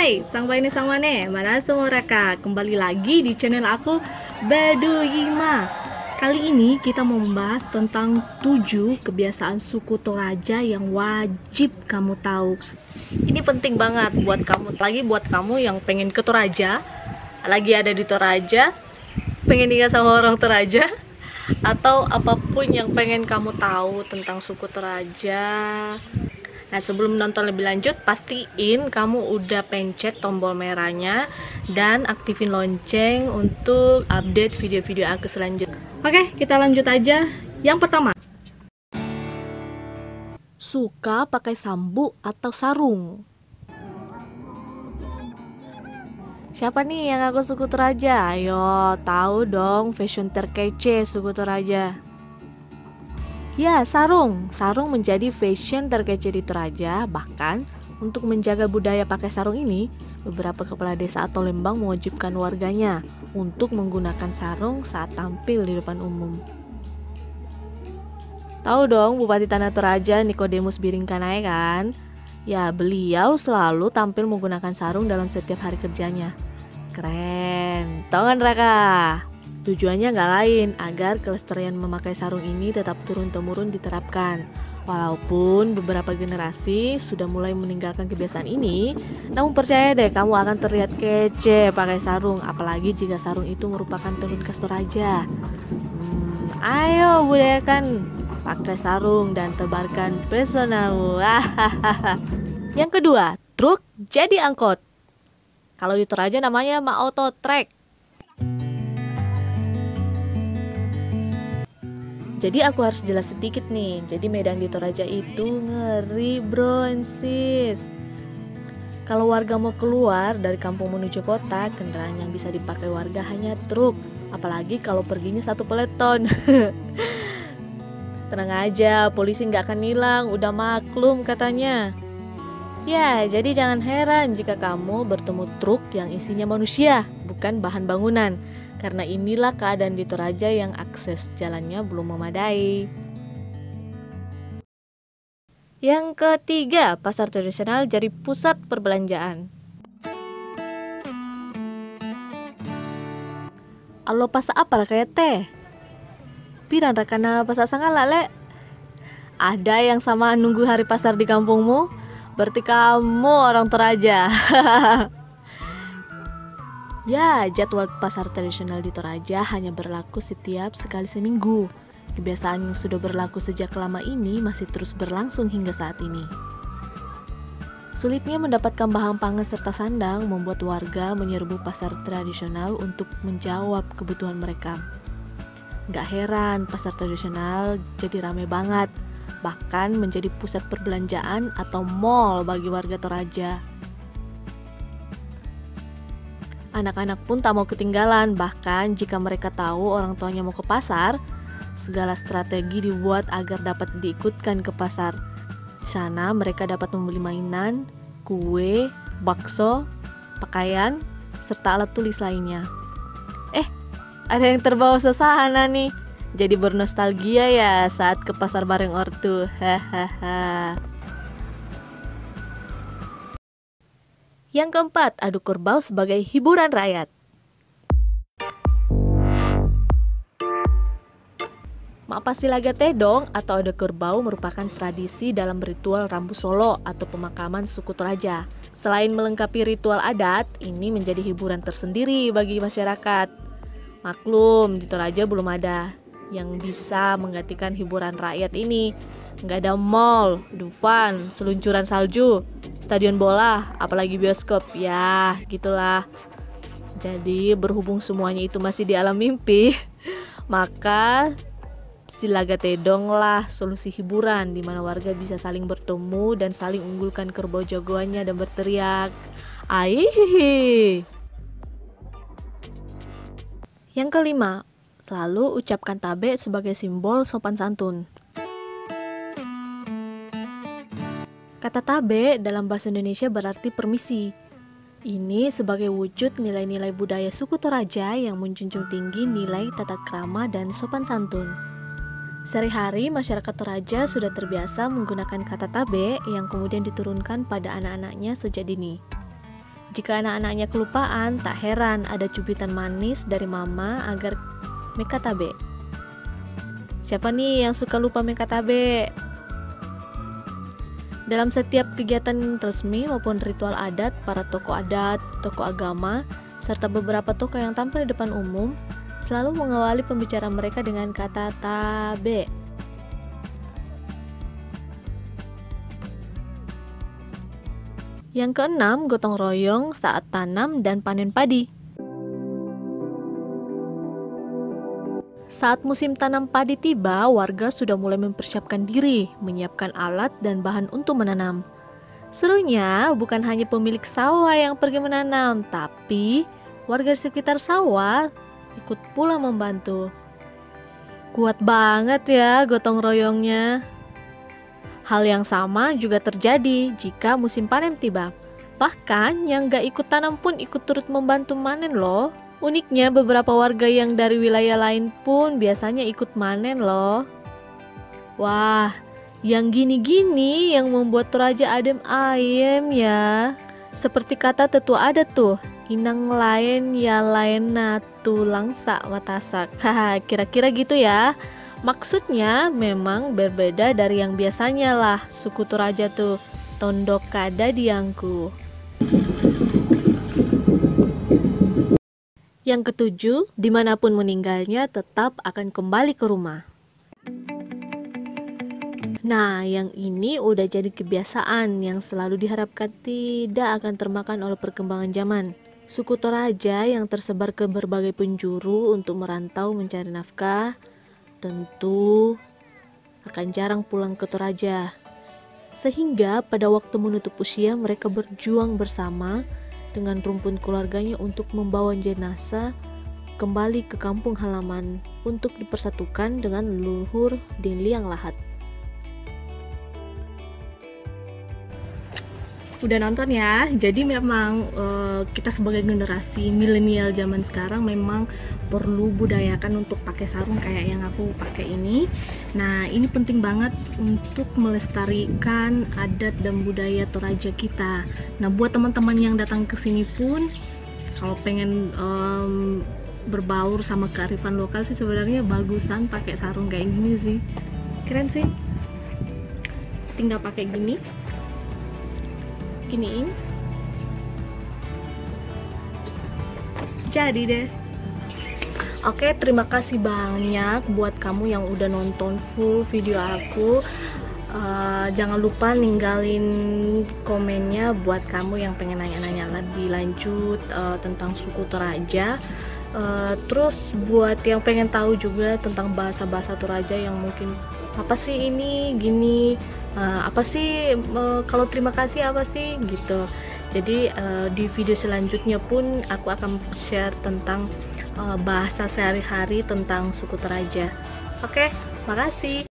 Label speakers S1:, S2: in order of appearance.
S1: Hai, sang Baini sang Mane, mana semua raka? Kembali lagi di channel aku, Beduyima. Kali ini kita mau membahas tentang 7 kebiasaan suku Toraja yang wajib kamu tahu. Ini penting banget buat kamu, lagi buat kamu yang pengen ke Toraja, lagi ada di Toraja, pengen tinggal sama orang Toraja, atau apapun yang pengen kamu tahu tentang suku Toraja. Nah, sebelum nonton lebih lanjut, pastiin kamu udah pencet tombol merahnya dan aktifin lonceng untuk update video-video aku selanjutnya. Oke, kita lanjut aja. Yang pertama, suka pakai sambu atau sarung. Siapa nih yang aku suku Toraja? Ayo, tahu dong fashion terkece suku Toraja. Ya, sarung. Sarung menjadi fashion terkece di Toraja. Bahkan, untuk menjaga budaya pakai sarung ini, beberapa kepala desa atau lembang mewajibkan warganya untuk menggunakan sarung saat tampil di depan umum. Tahu dong Bupati Tanah Toraja Nikodemus Biringkanai kan? Ya, beliau selalu tampil menggunakan sarung dalam setiap hari kerjanya. Keren. Tahu kan Raka? Tujuannya nggak lain, agar kelestarian memakai sarung ini tetap turun-temurun diterapkan. Walaupun beberapa generasi sudah mulai meninggalkan kebiasaan ini, namun percaya deh kamu akan terlihat kece pakai sarung, apalagi jika sarung itu merupakan tenun khas Toraja. Ayo budayakan pakai sarung dan tebarkan pesonamu. Yang kedua, truk jadi angkot. Kalau di Toraja namanya Auto Trek. Jadi aku harus jelas sedikit nih. Jadi medan di Toraja itu ngeri bro and sis. Kalau warga mau keluar dari kampung menuju kota, kendaraan yang bisa dipakai warga hanya truk. Apalagi kalau perginya satu peleton. Tenang aja, polisi nggak akan hilang, udah maklum katanya. Ya, jadi jangan heran jika kamu bertemu truk yang isinya manusia, bukan bahan bangunan. Karena inilah keadaan di Toraja yang akses jalannya belum memadai. Yang ketiga, pasar tradisional jadi pusat perbelanjaan. Alo pasa apa kayak teh? Pirang rakana pasa sangala le? Ada yang sama nunggu hari pasar di kampungmu? Berarti kamu orang Toraja. Ya, jadwal pasar tradisional di Toraja hanya berlaku setiap sekali seminggu. Kebiasaan yang sudah berlaku sejak lama ini masih terus berlangsung hingga saat ini. Sulitnya mendapatkan bahan pangan serta sandang membuat warga menyerbu pasar tradisional untuk menjawab kebutuhan mereka. Gak heran pasar tradisional jadi ramai banget, bahkan menjadi pusat perbelanjaan atau mall bagi warga Toraja. Anak-anak pun tak mau ketinggalan, bahkan jika mereka tahu orang tuanya mau ke pasar, segala strategi dibuat agar dapat diikutkan ke pasar. Di sana mereka dapat membeli mainan, kue, bakso, pakaian, serta alat tulis lainnya. Ada yang terbawa suasana nih, jadi bernostalgia ya saat ke pasar bareng ortu. Hahaha. Yang keempat, adu kerbau sebagai hiburan rakyat. Mapasilaga Tedong atau adu kerbau merupakan tradisi dalam ritual Rambu Solo atau pemakaman suku Toraja. Selain melengkapi ritual adat, ini menjadi hiburan tersendiri bagi masyarakat. Maklum, di Toraja belum ada yang bisa menggantikan hiburan rakyat ini. Nggak ada mall, Dufan, seluncuran salju, stadion bola, apalagi bioskop. Ya, gitulah. Jadi berhubung semuanya itu masih di alam mimpi, maka Silaga Tedong lah solusi hiburan di mana warga bisa saling bertemu dan saling unggulkan kerbau jagoannya dan berteriak, "Aihihi." Yang kelima, selalu ucapkan tabe sebagai simbol sopan santun. Kata tabe dalam bahasa Indonesia berarti permisi. Ini sebagai wujud nilai-nilai budaya suku Toraja yang menjunjung tinggi nilai tata krama dan sopan santun. Sehari-hari masyarakat Toraja sudah terbiasa menggunakan kata tabe yang kemudian diturunkan pada anak-anaknya sejak dini. Jika anak-anaknya kelupaan, tak heran ada cubitan manis dari mama agar mekatabe. Siapa nih yang suka lupa mekatabe? Dalam setiap kegiatan resmi maupun ritual adat, para tokoh adat, tokoh agama, serta beberapa tokoh yang tampil di depan umum selalu mengawali pembicaraan mereka dengan kata tabe. Yang keenam, gotong royong saat tanam dan panen padi. Saat musim tanam padi tiba, warga sudah mulai mempersiapkan diri, menyiapkan alat dan bahan untuk menanam. Serunya, bukan hanya pemilik sawah yang pergi menanam, tapi warga di sekitar sawah ikut pula membantu. Kuat banget ya gotong royongnya. Hal yang sama juga terjadi jika musim panen tiba. Bahkan yang gak ikut tanam pun ikut turut membantu manen loh. Uniknya beberapa warga yang dari wilayah lain pun biasanya ikut manen loh. Wah, yang gini-gini yang membuat Toraja adem ayem ya. Seperti kata tetua adat tuh, inang lain ya lain na tulang sak watasak. Haha, kira-kira gitu ya. Maksudnya memang berbeda dari yang biasanya lah suku Toraja tuh, tondok kada diangku. Yang ketujuh, dimanapun meninggalnya tetap akan kembali ke rumah. Nah, yang ini udah jadi kebiasaan yang selalu diharapkan tidak akan termakan oleh perkembangan zaman. Suku Toraja yang tersebar ke berbagai penjuru untuk merantau mencari nafkah tentu akan jarang pulang ke Toraja. Sehingga pada waktu menutup usia mereka berjuang bersama dengan rumpun keluarganya untuk membawa jenazah kembali ke kampung halaman untuk dipersatukan dengan leluhur di liang lahat. Udah nonton ya, jadi memang kita sebagai generasi milenial zaman sekarang memang perlu budayakan untuk pakai sarung kayak yang aku pakai ini. Nah, ini penting banget untuk melestarikan adat dan budaya Toraja kita. Nah, buat teman-teman yang datang ke sini pun kalau pengen berbaur sama kearifan lokal sih sebenarnya bagusan pakai sarung kayak gini sih. Keren sih. Tinggal pakai gini. Giniin. Jadi deh. Oke, terima kasih banyak buat kamu yang udah nonton full video aku. Jangan lupa ninggalin komennya buat kamu yang pengen nanya-nanya lebih lanjut tentang suku Toraja. Terus buat yang pengen tahu juga tentang bahasa-bahasa Toraja yang mungkin apa sih ini gini, apa sih kalau terima kasih apa sih gitu. Jadi di video selanjutnya pun aku akan share tentang bahasa sehari-hari tentang suku Toraja. Oke, makasih.